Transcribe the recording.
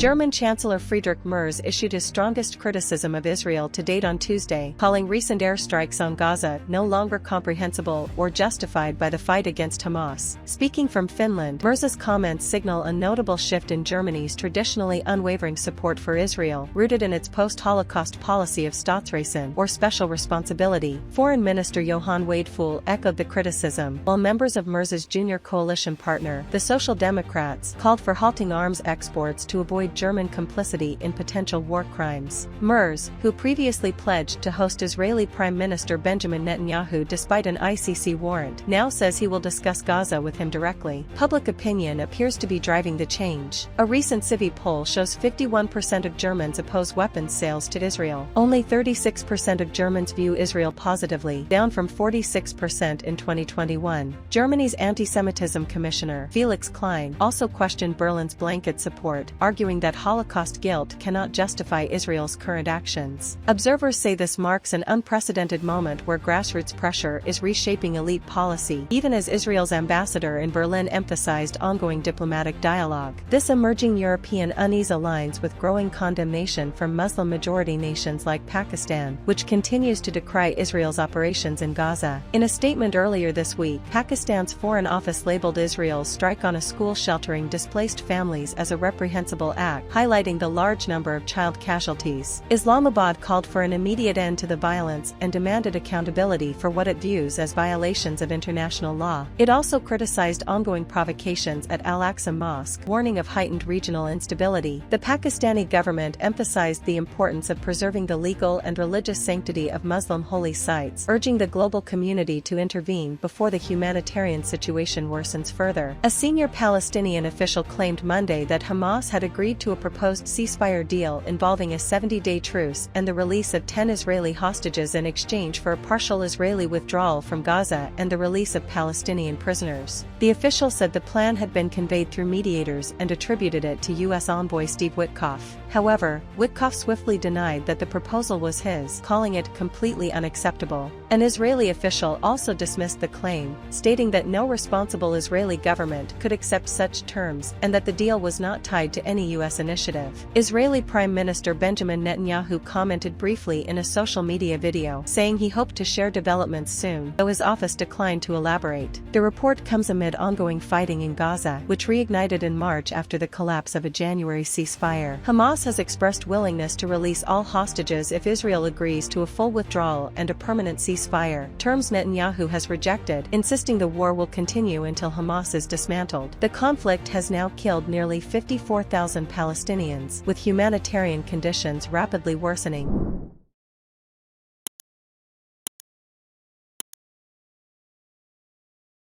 German Chancellor Friedrich Merz issued his strongest criticism of Israel to date on Tuesday, calling recent airstrikes on Gaza no longer comprehensible or justified by the fight against Hamas. Speaking from Finland, Merz's comments signal a notable shift in Germany's traditionally unwavering support for Israel, rooted in its post-Holocaust policy of Staatsräson, or special responsibility. Foreign Minister Johann Wadephul echoed the criticism, while members of Merz's junior coalition partner, the Social Democrats, called for halting arms exports to avoid German complicity in potential war crimes. Merz, who previously pledged to host Israeli Prime Minister Benjamin Netanyahu despite an ICC warrant, now says he will discuss Gaza with him directly. Public opinion appears to be driving the change. A recent Civi poll shows 51% of Germans oppose weapons sales to Israel. Only 36% of Germans view Israel positively, down from 46% in 2021. Germany's anti-Semitism commissioner, Felix Klein, also questioned Berlin's blanket support, arguing that Holocaust guilt cannot justify Israel's current actions. Observers say this marks an unprecedented moment where grassroots pressure is reshaping elite policy, even as Israel's ambassador in Berlin emphasized ongoing diplomatic dialogue. This emerging European unease aligns with growing condemnation from Muslim-majority nations like Pakistan, which continues to decry Israel's operations in Gaza. In a statement earlier this week, Pakistan's Foreign Office labeled Israel's strike on a school sheltering displaced families as a reprehensible act, highlighting the large number of child casualties. Islamabad called for an immediate end to the violence and demanded accountability for what it views as violations of international law. It also criticized ongoing provocations at Al-Aqsa Mosque, warning of heightened regional instability. The Pakistani government emphasized the importance of preserving the legal and religious sanctity of Muslim holy sites, urging the global community to intervene before the humanitarian situation worsens further. A senior Palestinian official claimed Monday that Hamas had agreed to a proposed ceasefire deal involving a 70-day truce and the release of 10 Israeli hostages in exchange for a partial Israeli withdrawal from Gaza and the release of Palestinian prisoners. The official said the plan had been conveyed through mediators and attributed it to U.S. envoy Steve Witkoff. However, Witkoff swiftly denied that the proposal was his, calling it completely unacceptable. An Israeli official also dismissed the claim, stating that no responsible Israeli government could accept such terms and that the deal was not tied to any U.S. initiative. Israeli Prime Minister Benjamin Netanyahu commented briefly in a social media video, saying he hoped to share developments soon, though his office declined to elaborate. The report comes amid ongoing fighting in Gaza, which reignited in March after the collapse of a January ceasefire. Hamas has expressed willingness to release all hostages if Israel agrees to a full withdrawal and a permanent ceasefire, terms Netanyahu has rejected, insisting the war will continue until Hamas is dismantled. The conflict has now killed nearly 54,000 Palestinians, with humanitarian conditions rapidly worsening.